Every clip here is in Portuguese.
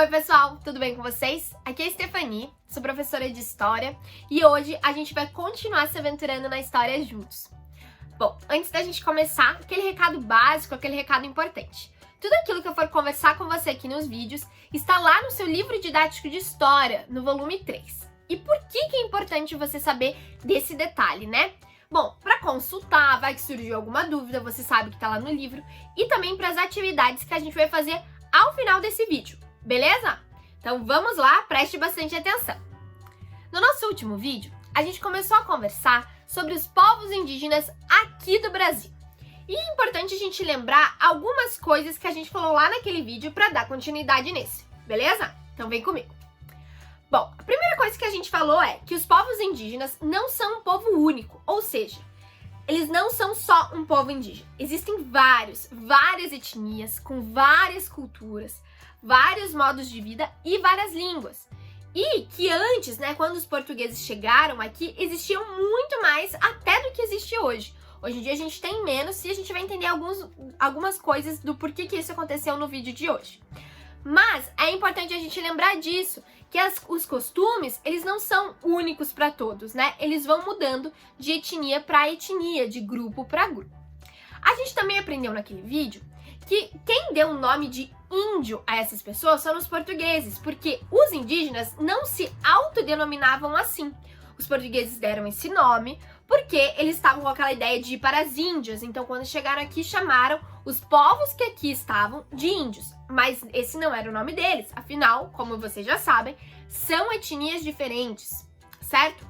Oi pessoal, tudo bem com vocês? Aqui é a Stephanie, sou professora de História e hoje a gente vai continuar se aventurando na história juntos. Bom, antes da gente começar, aquele recado básico, aquele recado importante. Tudo aquilo que eu for conversar com você aqui nos vídeos está lá no seu livro didático de História, no volume 3. E por que é importante você saber desse detalhe, né? Bom, para consultar, vai que surgiu alguma dúvida, você sabe que está lá no livro, e também para as atividades que a gente vai fazer ao final desse vídeo, beleza? Então vamos lá, preste bastante atenção. No nosso último vídeo, a gente começou a conversar sobre os povos indígenas aqui do Brasil. E é importante a gente lembrar algumas coisas que a gente falou lá naquele vídeo para dar continuidade nesse, beleza? Então vem comigo. Bom, a primeira coisa que a gente falou é que os povos indígenas não são um povo único, ou seja, eles não são só um povo indígena. Existem várias etnias, com várias culturas, vários modos de vida e várias línguas. E que antes, né, quando os portugueses chegaram aqui, existiam muito mais até do que existe hoje. Hoje em dia a gente tem menos e a gente vai entender algumas coisas do porquê que isso aconteceu no vídeo de hoje. Mas é importante a gente lembrar disso, que os costumes, eles não são únicos para todos, né? Eles vão mudando de etnia para etnia, de grupo para grupo. A gente também aprendeu naquele vídeo que quem deu o nome de índio a essas pessoas foram os portugueses, porque os indígenas não se autodenominavam assim. Os portugueses deram esse nome porque eles estavam com aquela ideia de ir para as Índias, então quando chegaram aqui chamaram os povos que aqui estavam de índios, mas esse não era o nome deles, afinal, como vocês já sabem, são etnias diferentes, certo?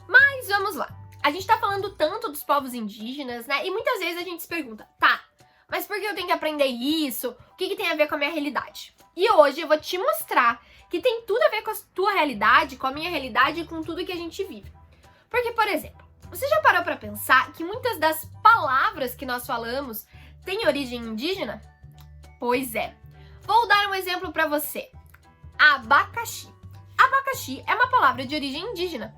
Mas vamos lá, a gente tá falando tanto dos povos indígenas, né, e muitas vezes a gente se pergunta, tá, mas por que eu tenho que aprender isso? O que tem a ver com a minha realidade? E hoje eu vou te mostrar que tem tudo a ver com a tua realidade, com a minha realidade e com tudo que a gente vive. Porque, por exemplo, você já parou para pensar que muitas das palavras que nós falamos têm origem indígena? Pois é. Vou dar um exemplo para você. Abacaxi. Abacaxi é uma palavra de origem indígena.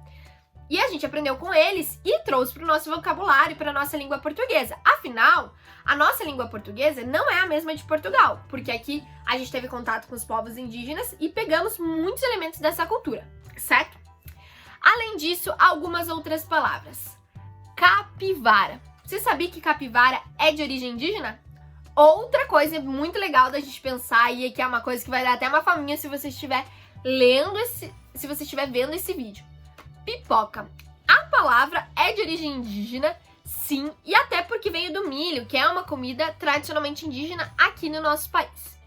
E a gente aprendeu com eles e trouxe para o nosso vocabulário, para a nossa língua portuguesa. Afinal, a nossa língua portuguesa não é a mesma de Portugal, porque aqui a gente teve contato com os povos indígenas e pegamos muitos elementos dessa cultura, certo? Além disso, algumas outras palavras. Capivara. Você sabia que capivara é de origem indígena? Outra coisa muito legal da gente pensar, e que é uma coisa que vai dar até uma faminha se você estiver vendo esse vídeo. Pipoca. A palavra é de origem indígena, sim, e até porque veio do milho, que é uma comida tradicionalmente indígena aqui no nosso país.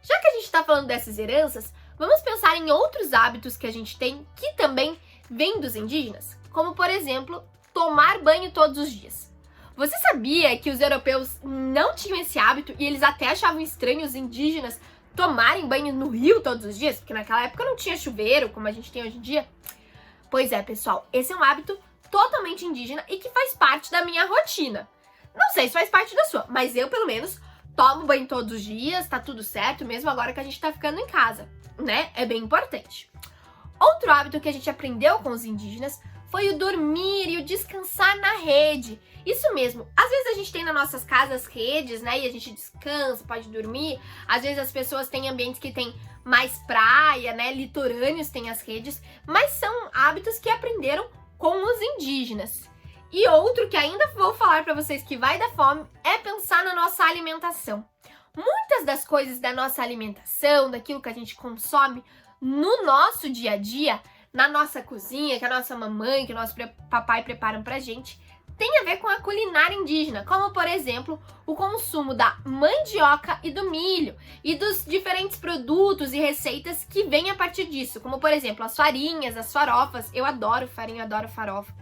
Já que a gente está falando dessas heranças, vamos pensar em outros hábitos que a gente tem que também vêm dos indígenas, como por exemplo, tomar banho todos os dias. Você sabia que os europeus não tinham esse hábito e eles até achavam estranho os indígenas tomarem banho no rio todos os dias? Porque naquela época não tinha chuveiro, como a gente tem hoje em dia. Pois é, pessoal, esse é um hábito totalmente indígena e que faz parte da minha rotina. Não sei se faz parte da sua, mas eu, pelo menos, tomo banho todos os dias, tá tudo certo, mesmo agora que a gente tá ficando em casa, né? É bem importante. Outro hábito que a gente aprendeu com os indígenas foi o dormir e o descansar na rede. Isso mesmo, às vezes a gente tem nas nossas casas redes, né, e a gente descansa, pode dormir. Às vezes as pessoas têm ambientes que tem mais praia, né, litorâneos têm as redes, mas são hábitos que aprenderam com os indígenas. E outro que ainda vou falar para vocês que vai dar fome é pensar na nossa alimentação. Muitas das coisas da nossa alimentação, daquilo que a gente consome no nosso dia a dia, na nossa cozinha, que a nossa mamãe, que o nosso papai preparam pra gente, tem a ver com a culinária indígena, como por exemplo, o consumo da mandioca e do milho, e dos diferentes produtos e receitas que vêm a partir disso, como por exemplo, as farinhas, as farofas, eu adoro farinha, adoro farofa,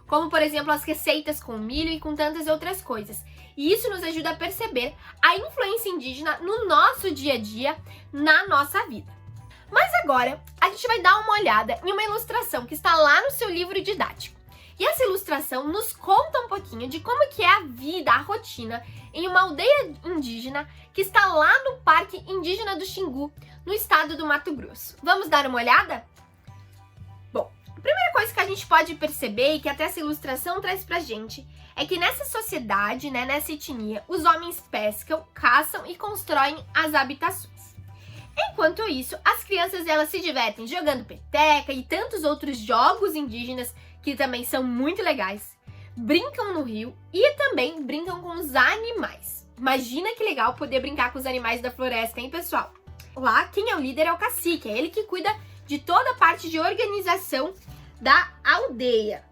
como por exemplo, as receitas com milho e com tantas outras coisas. E isso nos ajuda a perceber a influência indígena no nosso dia a dia, na nossa vida. Mas agora, a gente vai dar uma olhada em uma ilustração que está lá no seu livro didático. E essa ilustração nos conta um pouquinho de como que é a vida, a rotina, em uma aldeia indígena que está lá no Parque Indígena do Xingu, no estado do Mato Grosso. Vamos dar uma olhada? Bom, a primeira coisa que a gente pode perceber e que até essa ilustração traz pra gente é que nessa sociedade, né, nessa etnia, os homens pescam, caçam e constroem as habitações. enquanto isso, as crianças elas se divertem jogando peteca e tantos outros jogos indígenas que também são muito legais. Brincam no rio e também brincam com os animais. Imagina que legal poder brincar com os animais da floresta, hein, pessoal? Lá, quem é o líder é o cacique, é ele que cuida de toda a parte de organização da aldeia.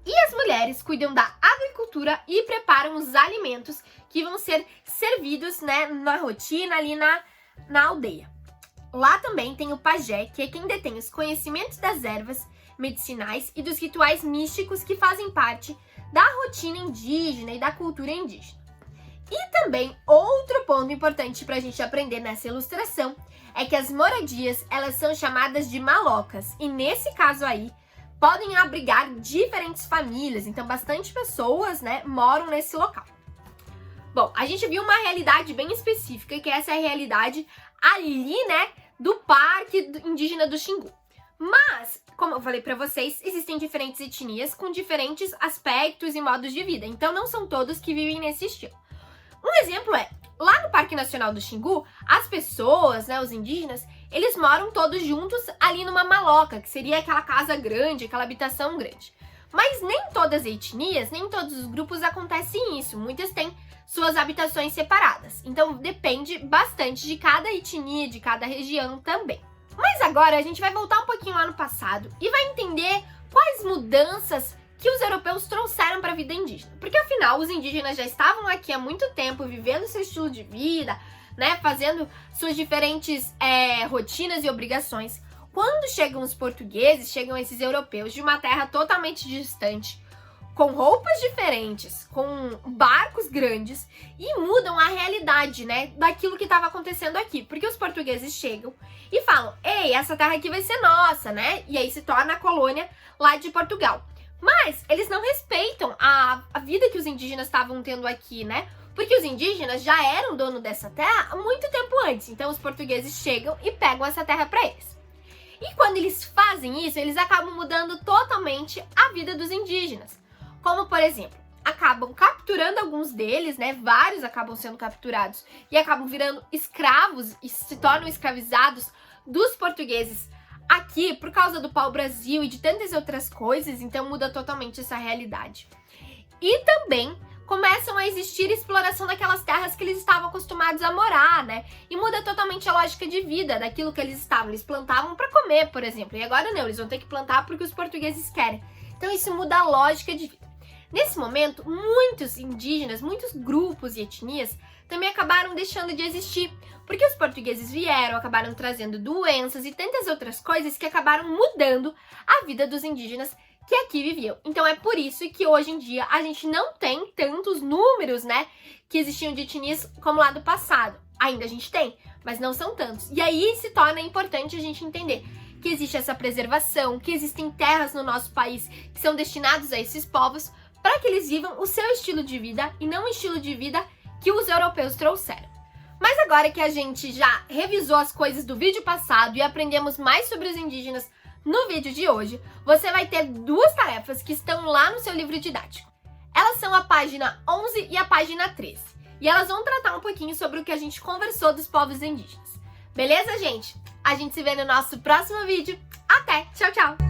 E as mulheres cuidam da agricultura e preparam os alimentos que vão ser servidos, né, na rotina ali na aldeia. Lá também tem o pajé, que é quem detém os conhecimentos das ervas medicinais e dos rituais místicos que fazem parte da rotina indígena e da cultura indígena. E também outro ponto importante para a gente aprender nessa ilustração é que as moradias elas são chamadas de malocas e nesse caso aí podem abrigar diferentes famílias, então bastante pessoas, né, moram nesse local. Bom, a gente viu uma realidade bem específica, que é essa realidade ali, né, do Parque Indígena do Xingu. Mas, como eu falei pra vocês, existem diferentes etnias com diferentes aspectos e modos de vida, então não são todos que vivem nesse estilo. Um exemplo é, lá no Parque Nacional do Xingu, as pessoas, né, os indígenas, eles moram todos juntos ali numa maloca, que seria aquela casa grande, aquela habitação grande. Mas nem todas as etnias, nem todos os grupos acontecem isso, muitas têm suas habitações separadas. Então depende bastante de cada etnia, de cada região também. Mas agora a gente vai voltar um pouquinho lá no passado e vai entender quais mudanças que os europeus trouxeram para a vida indígena. Porque afinal, os indígenas já estavam aqui há muito tempo, vivendo seu estilo de vida, né, fazendo suas diferentes rotinas e obrigações. Quando chegam os portugueses, chegam esses europeus de uma terra totalmente distante, com roupas diferentes, com barcos grandes e mudam a realidade, né, daquilo que estava acontecendo aqui. Porque os portugueses chegam e falam, ei, essa terra aqui vai ser nossa, né? E aí se torna a colônia lá de Portugal. Mas eles não respeitam a vida que os indígenas estavam tendo aqui, né? Porque os indígenas já eram dono dessa terra há muito tempo antes. Então os portugueses chegam e pegam essa terra para eles. E quando eles fazem isso, eles acabam mudando totalmente a vida dos indígenas. Como, por exemplo, acabam capturando alguns deles, né? Vários acabam sendo capturados e acabam virando escravos e se tornam escravizados dos portugueses aqui por causa do pau-brasil e de tantas outras coisas, então muda totalmente essa realidade. E também começam a existir exploração daquelas terras que eles estavam acostumados a morar, né? E muda totalmente a lógica de vida daquilo que eles estavam. Eles plantavam para comer, por exemplo, e agora não, eles vão ter que plantar porque os portugueses querem. Então isso muda a lógica de vida. Nesse momento, muitos indígenas, muitos grupos e etnias também acabaram deixando de existir, porque os portugueses vieram, acabaram trazendo doenças e tantas outras coisas que acabaram mudando a vida dos indígenas que aqui viviam. Então é por isso que hoje em dia a gente não tem tantos números, né, que existiam de etnias como lá do passado. Ainda a gente tem, mas não são tantos. E aí se torna importante a gente entender que existe essa preservação, que existem terras no nosso país que são destinadas a esses povos para que eles vivam o seu estilo de vida e não o estilo de vida que os europeus trouxeram. Mas agora que a gente já revisou as coisas do vídeo passado e aprendemos mais sobre os indígenas no vídeo de hoje, você vai ter duas tarefas que estão lá no seu livro didático. Elas são a página 11 e a página 13. E elas vão tratar um pouquinho sobre o que a gente conversou dos povos indígenas. Beleza, gente? A gente se vê no nosso próximo vídeo. Até! Tchau, tchau!